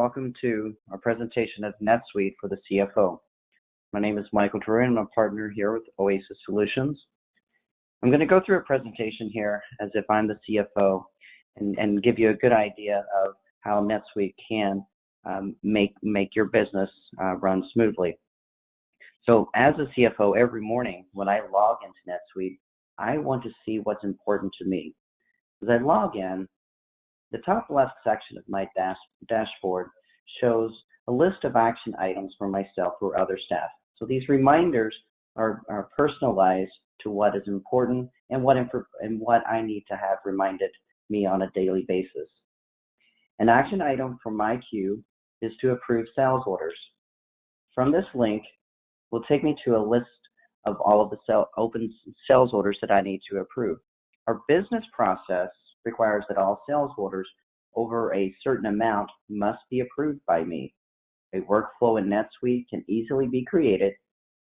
welcome to our presentation of NetSuite for the CFO. My name is Michael Drew, and I'm a partner here with Oasis Solutions. I'm going to go through a presentation here as if I'm the CFO and give you a good idea of how NetSuite can make your business run smoothly. So as a CFO, every morning when I log into NetSuite, I want to see what's important to me. As I log in, the top left section of my dashboard shows a list of action items for myself or other staff. So these reminders are personalized to what is important and what I need to have reminded me on a daily basis. An action item from my queue is to approve sales orders. From this link will take me to a list of all of the open sales orders that I need to approve. Our business process requires that all sales orders over a certain amount must be approved by me. A workflow in NetSuite can easily be created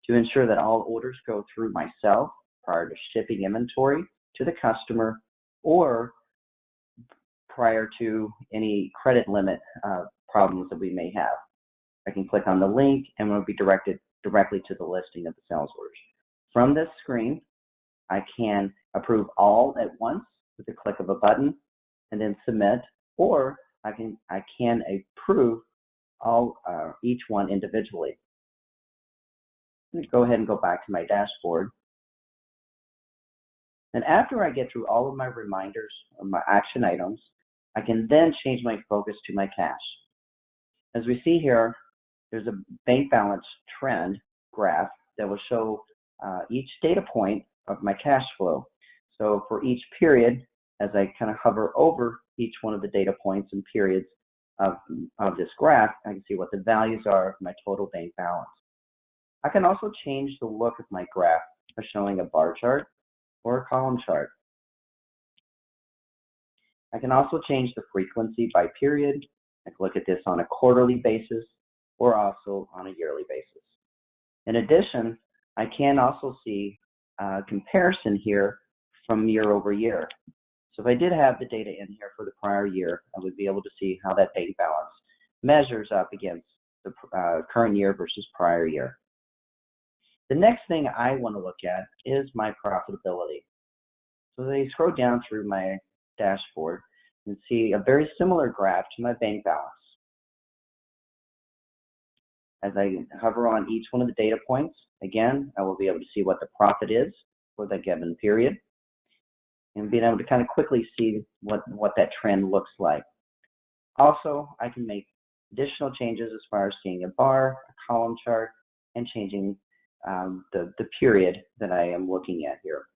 to ensure that all orders go through myself prior to shipping inventory to the customer or prior to any credit limit problems that we may have. I can click on the link and we'll be directed directly to the listing of the sales orders. From this screen, I can approve all at once with a click of a button and then submit, or I can approve all each one individually. Let me go ahead and go back to my dashboard. And after I get through all of my reminders or my action items, I can then change my focus to my cash. As we see here, there's a bank balance trend graph that will show each data point of my cash flow. So for each period, as I kind of hover over each one of the data points and periods of this graph, I can see what the values are of my total bank balance. I can also change the look of my graph by showing a bar chart or a column chart. I can also change the frequency by period. I can look at this on a quarterly basis or also on a yearly basis. In addition, I can also see a comparison here from year over year. So if I did have the data in here for the prior year, I would be able to see how that bank balance measures up against the current year versus prior year. The next thing I want to look at is my profitability. So they scroll down through my dashboard and see a very similar graph to my bank balance. As I hover on each one of the data points, again, I will be able to see what the profit is for the given period and being able to kind of quickly see what that trend looks like. Also, I can make additional changes as far as seeing a bar, a column chart, and changing the period that I am looking at here.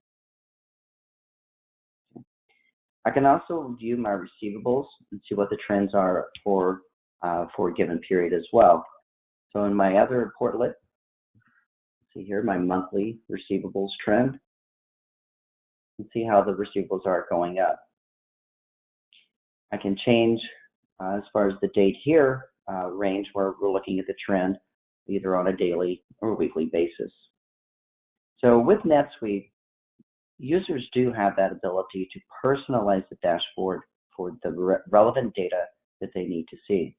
I can also view my receivables and see what the trends are for a given period as well. So in my other portlet, see here my monthly receivables trend, and see how the receivables are going up. I can change as far as the date here range where we're looking at the trend either on a daily or weekly basis. So with NetSuite, users do have that ability to personalize the dashboard for the relevant data that they need to see.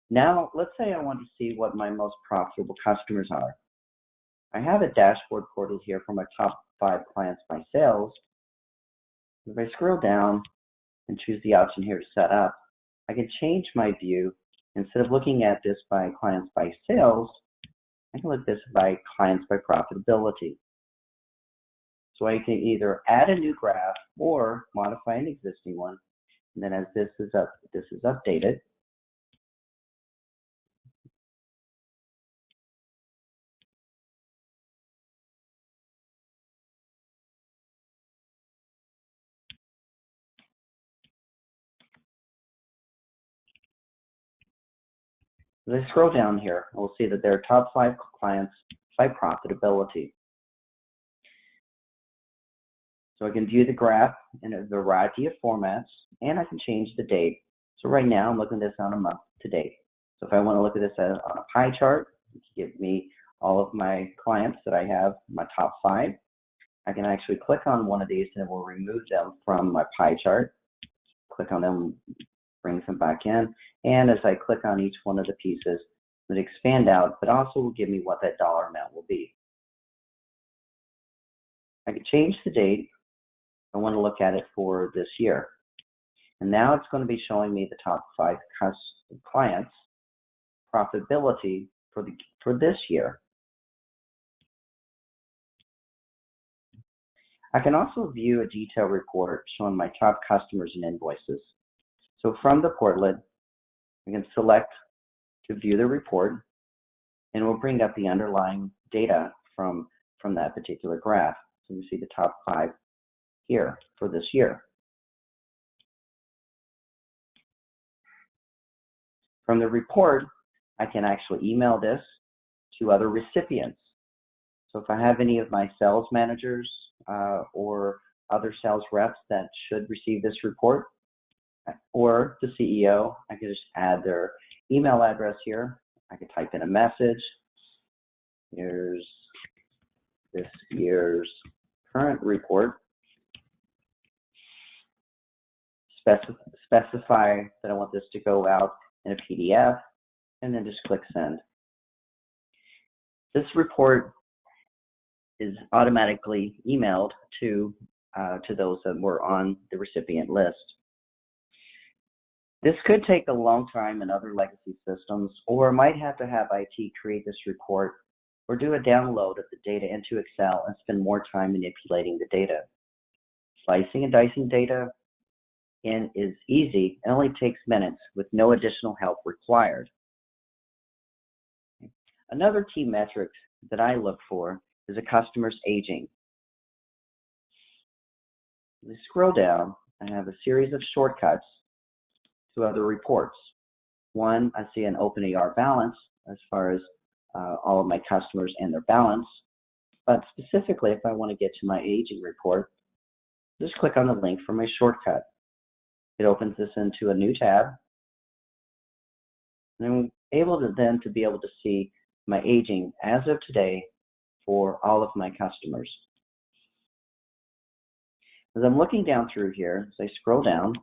Now, let's say I want to see what my most profitable customers are. I have a dashboard portal here for my top 5 clients by sales. If I scroll down and choose the option here to set up, I can change my view. Instead of looking at this by clients by sales, I can look at this by clients by profitability. So I can either add a new graph or modify an existing one. And then as this is updated, as I scroll down here, we'll see that there are top 5 clients by profitability. So I can view the graph in a variety of formats, and I can change the date. So right now, I'm looking at this on a month to date. So if I want to look at this on a pie chart, it can give me all of my clients that I have, my top 5. I can actually click on one of these and it will remove them from my pie chart. Click on them brings them back in. And as I click on each one of the pieces, it expand out, but also will give me what that dollar amount will be. I can change the date. I want to look at it for this year. And now it's going to be showing me the top 5 clients profitability for this year. I can also view a detailed report showing my top customers and invoices. So from the portlet, I can select to view the report, and it will bring up the underlying data from that particular graph. So you see the top 5 here for this year. From the report, I can actually email this to other recipients. So if I have any of my sales managers or other sales reps that should receive this report, or the CEO, I can just add their email address here. I can type in a message. Here's this year's current report. Specify that I want this to go out in a PDF, and then just click send. This report is automatically emailed to those that were on the recipient list. This could take a long time in other legacy systems, or might have to have IT create this report or do a download of the data into Excel and spend more time manipulating the data. Slicing and dicing data in is easy and only takes minutes with no additional help required. Another key metric that I look for is a customer's aging. As I scroll down, I have a series of shortcuts to other reports. One, I see an open AR balance as far as all of my customers and their balance. But specifically, if I want to get to my aging report, just click on the link for my shortcut. It opens this into a new tab. And I'm able to be able to see my aging as of today for all of my customers. As I'm looking down through here, as I scroll down,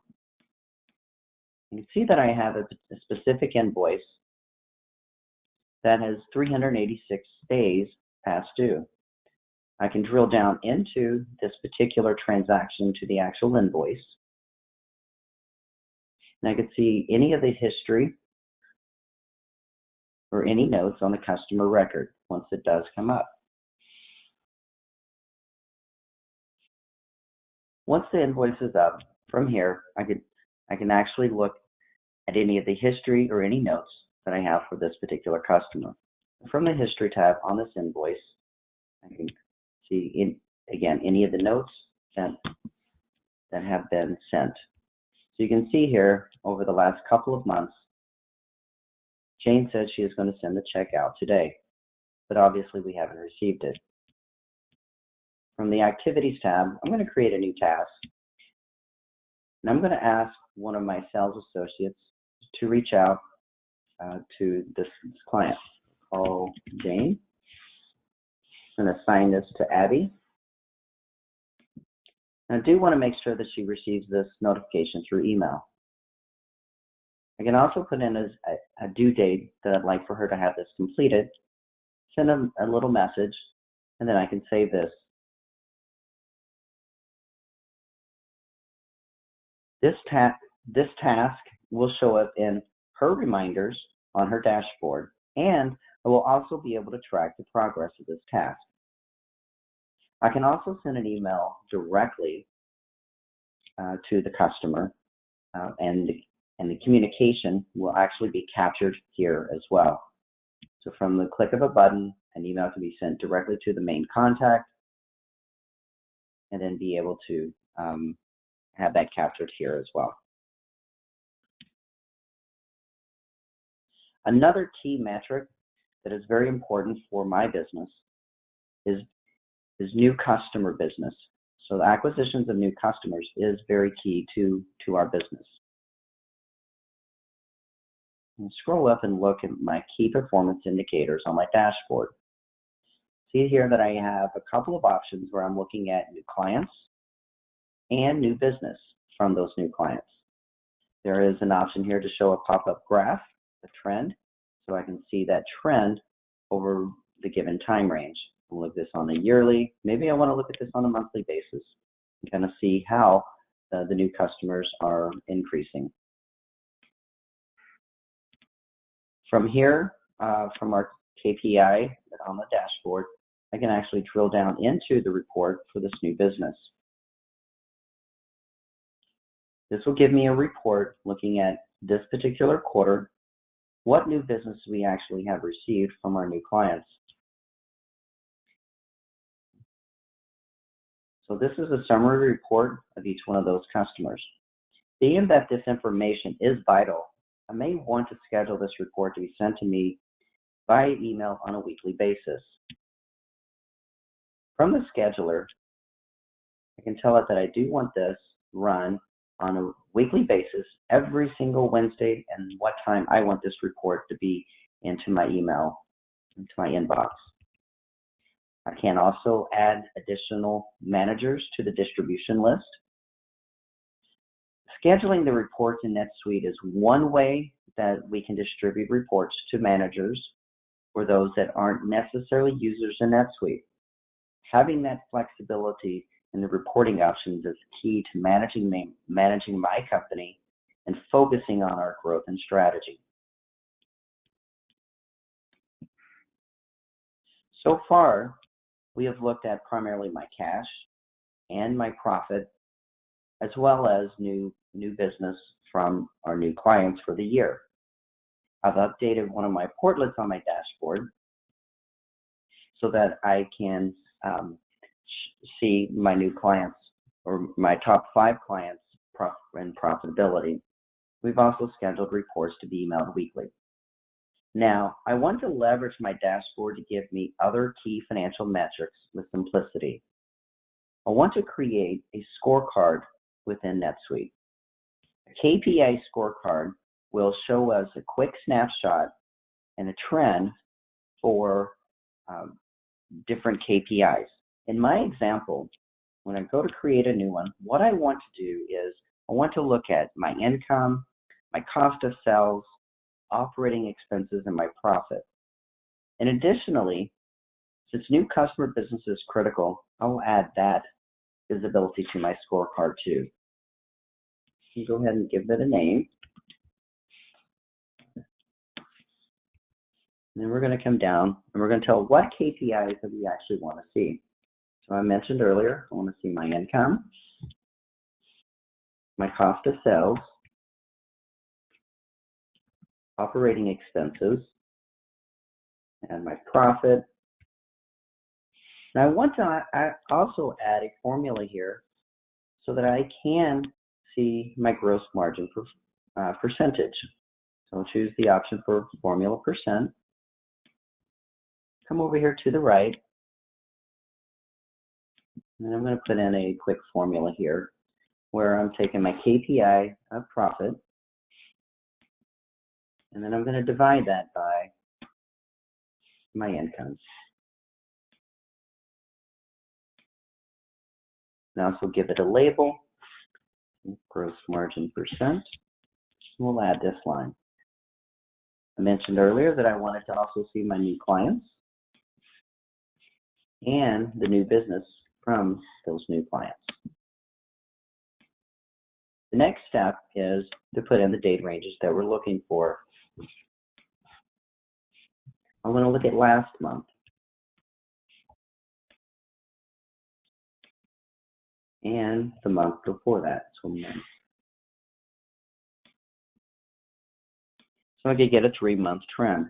you can see that I have a specific invoice that has 386 days past due. I can drill down into this particular transaction to the actual invoice. And I can see any of the history or any notes on the customer record once it does come up. Once the invoice is up, from here, I can actually look at any of the history or any notes that I have for this particular customer. From the history tab on this invoice, I can see again any of the notes that have been sent. So you can see here over the last couple of months, Jane said she is going to send the check out today, but obviously we haven't received it. From the Activities tab, I'm going to create a new task, and I'm going to ask one of my sales associates to reach out to this client. Call Jane. I'm going to assign this to Abby. And I do want to make sure that she receives this notification through email. I can also put in a due date that I'd like for her to have this completed, send them a little message, and then I can save this. This task will show up in her reminders on her dashboard, and I will also be able to track the progress of this task. I can also send an email directly to the customer, and the communication will actually be captured here as well. So from the click of a button, an email can be sent directly to the main contact, and then be able to have that captured here as well. Another key metric that is very important for my business is new customer business. So the acquisitions of new customers is very key to our business. And scroll up and look at my key performance indicators on my dashboard. See here that I have a couple of options where I'm looking at new clients and new business from those new clients. There is an option here to show a pop-up graph, a trend, so I can see that trend over the given time range. I'll look at this on a yearly, maybe I want to look at this on a monthly basis and kind of see how the new customers are increasing. From here, from our KPI on the dashboard, I can actually drill down into the report for this new business. This will give me a report looking at this particular quarter, what new business we actually have received from our new clients. So this is a summary report of each one of those customers. Being that this information is vital, I may want to schedule this report to be sent to me via email on a weekly basis. From the scheduler, I can tell it that I do want this run on a weekly basis every single Wednesday and what time I want this report to be into my email, into my inbox. I can also add additional managers to the distribution list. Scheduling the reports in NetSuite is one way that we can distribute reports to managers or those that aren't necessarily users in NetSuite. Having that flexibility in the reporting options is key to managing my company and focusing on our growth and strategy. So far, we have looked at primarily my cash and my profit, as well as new business from our new clients for the year. I've updated one of my portlets on my dashboard so that I can see my new clients or my top 5 clients and profitability. We've also scheduled reports to be emailed weekly. Now, I want to leverage my dashboard to give me other key financial metrics with simplicity. I want to create a scorecard within NetSuite. A KPI Scorecard will show us a quick snapshot and a trend for different KPIs. In my example, when I go to create a new one, what I want to do is I want to look at my income, my cost of sales, operating expenses, and my profit. And additionally, since new customer business is critical, I will add that visibility to my scorecard too. You go ahead and give it a name. And then we're going to come down and we're going to tell what KPIs that we actually want to see. So I mentioned earlier, I want to see my income, my cost of sales, operating expenses, and my profit. And I want to also add a formula here so that I can see my gross margin percentage. So I'll choose the option for formula percent. Come over here to the right, and I'm going to put in a quick formula here where I'm taking my KPI of profit, and then I'm going to divide that by my income. Now, also give it a label, gross margin percent. We'll add this line. I mentioned earlier that I wanted to also see my new clients and the new business from those new clients. The next step is to put in the date ranges that we're looking for. I'm going to look at last month. And the month before that. So I could get a 3-month trend.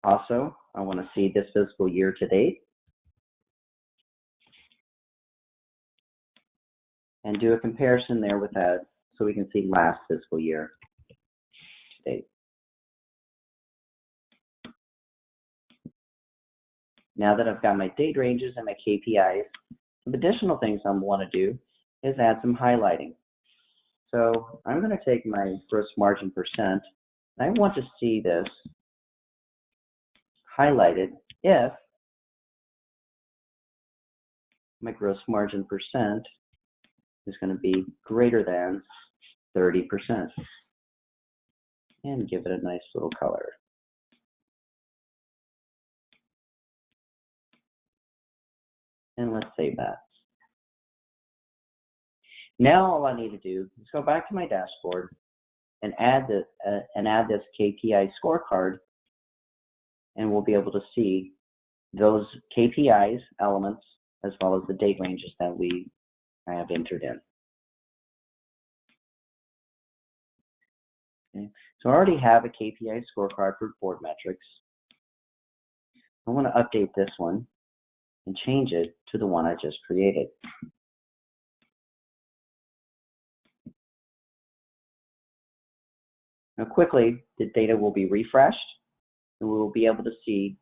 Also, I want to see this fiscal year to date and do a comparison there with that so we can see last fiscal year to date. Now that I've got my date ranges and my KPIs, some additional things I want to do is add some highlighting. So I'm going to take my gross margin percent, and I want to see this highlighted if my gross margin percent is going to be greater than 30%. And give it a nice little color. And let's save that. Now all I need to do is go back to my dashboard and add this KPI scorecard, and we'll be able to see those KPIs elements as well as the date ranges that I have entered in. Okay. So I already have a KPI scorecard for board metrics. I want to update this one and change it to the one I just created. Now quickly, the data will be refreshed and we will be able to see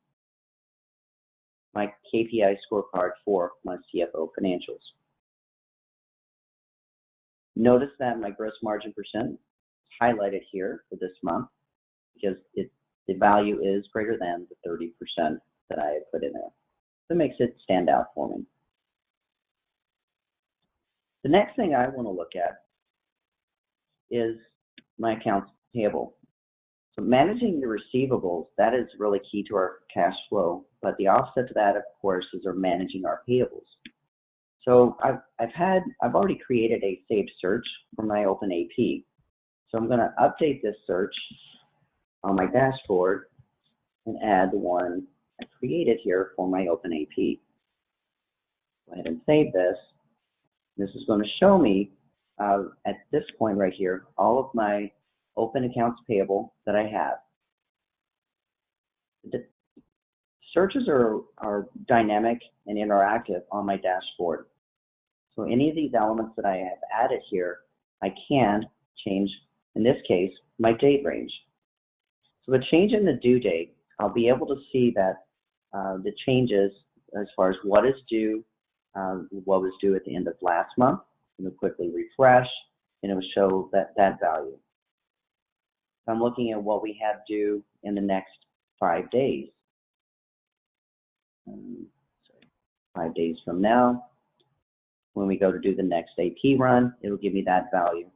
my KPI scorecard for my CFO financials. Notice that my gross margin percent is highlighted here for this month because the value is greater than the 30% that I have put in there. So it makes it stand out for me. The next thing I want to look at is my accounts payable. So managing the receivables, that is really key to our cash flow, but the offset to that, of course, is managing our payables. So I've already created a saved search for my open AP. So I'm going to update this search on my dashboard and add the one I created here for my open AP. Go ahead and save this. This is going to show me at this point right here all of my open accounts payable that I have. The searches are dynamic and interactive on my dashboard. So any of these elements that I have added here, I can change, in this case, my date range. So the change in the due date, I'll be able to see that the changes as far as what is due, what was due at the end of last month. It'll quickly refresh and it will show that value. I'm looking at what we have due in the next 5 days. 5 days from now, when we go to do the next AP run, it'll give me that value.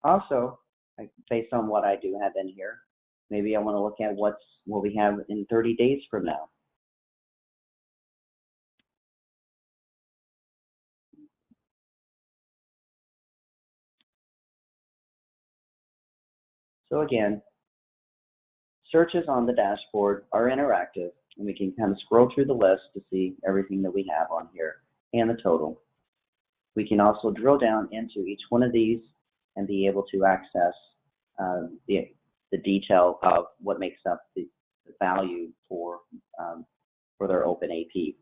Also, based on what I do have in here, maybe I want to look at what we have in 30 days from now. So again, searches on the dashboard are interactive, and we can kind of scroll through the list to see everything that we have on here and the total. We can also drill down into each one of these and be able to access the detail of what makes up the value for their open AP.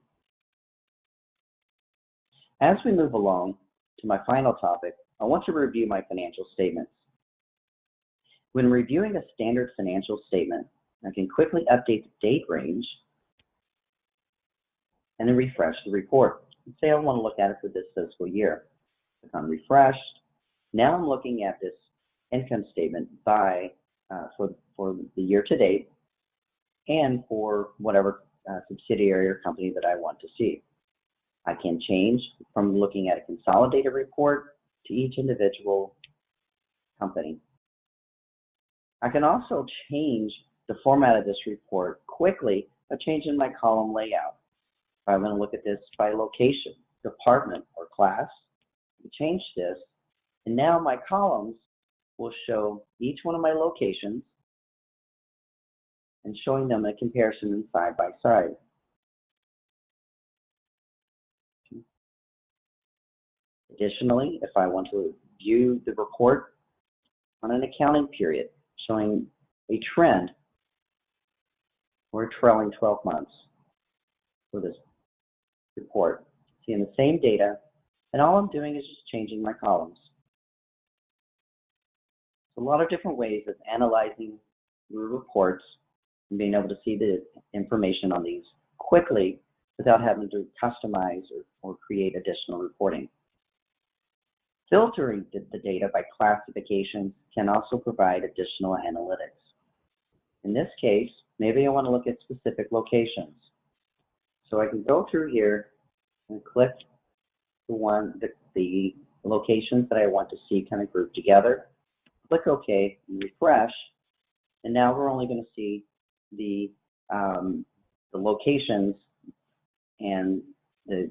As we move along to my final topic, I want to review my financial statements. When reviewing a standard financial statement, I can quickly update the date range and then refresh the report. Let's say I want to look at it for this fiscal year. Click on refresh. Now I'm looking at this income statement by for the year to date and for whatever subsidiary or company that I want to see. I can change from looking at a consolidated report to each individual company. I can also change the format of this report quickly by changing my column layout. If I want to look at this by location, department, or class, I change this, and now my columns will show each one of my locations and showing them a comparison side by side. Additionally, if I want to view the report on an accounting period, showing a trend or a trailing 12 months for this report, seeing the same data, and all I'm doing is just changing my columns. A lot of different ways of analyzing your reports and being able to see the information on these quickly without having to customize or create additional reporting. Filtering the data by classification can also provide additional analytics. In this case, maybe I want to look at specific locations. So I can go through here and click the locations that I want to see kind of grouped together. Click OK and refresh. And now we're only going to see the locations and the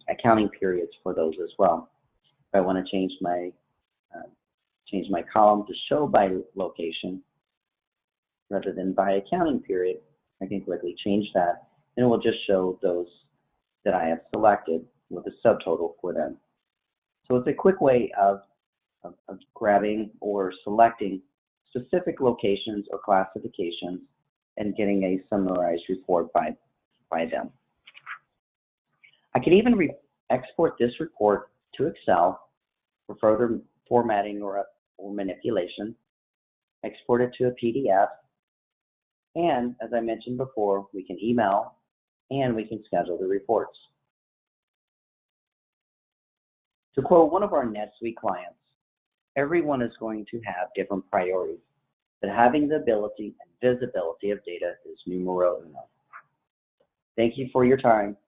accounting periods for those as well. If I want to change my column to show by location rather than by accounting period, I can quickly change that, and it will just show those that I have selected with a subtotal for them. So it's a quick way of grabbing or selecting specific locations or classifications and getting a summarized report by them. I can even export this report to Excel for further formatting or manipulation, export it to a PDF, and as I mentioned before, we can email and we can schedule the reports. To quote one of our NetSuite clients, everyone is going to have different priorities, but having the ability and visibility of data is numero uno. Thank you for your time.